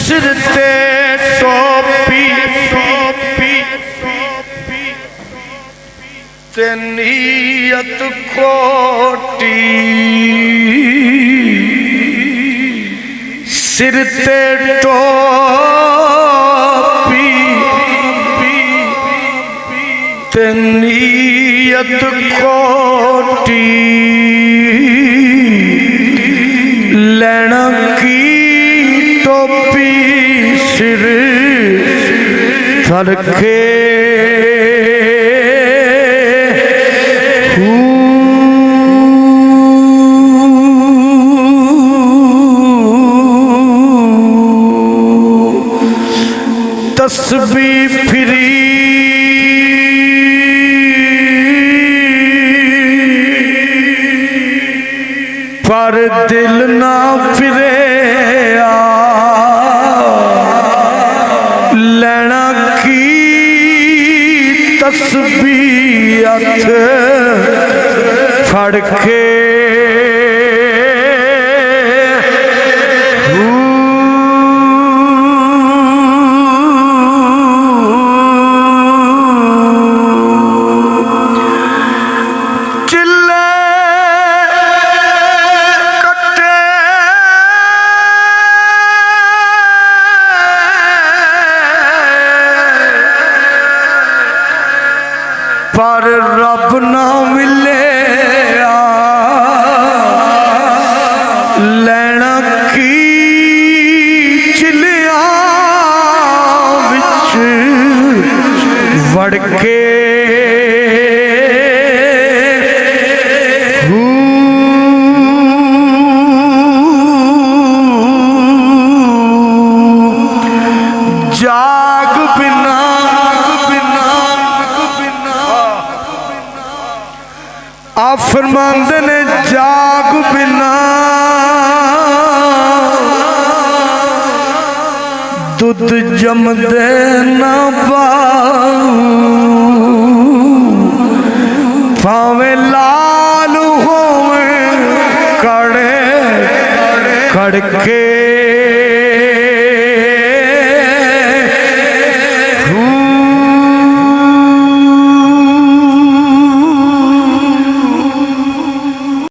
सिर ते टोपी ते नीयत खोटी सिर ते टोपी ते नीयत खोटी लेना की टोपी सिर रखे तस्बीह फिरी पर दिल ना फिरे लेना की तस्बीह हथ फड़ के पर रब ना मिले लेना की चिलिया विच वड़ के जाग बिना आप फरमांदे ने जाग बिना दुध जमदे ना भावे लाल होवे कड़े कड़के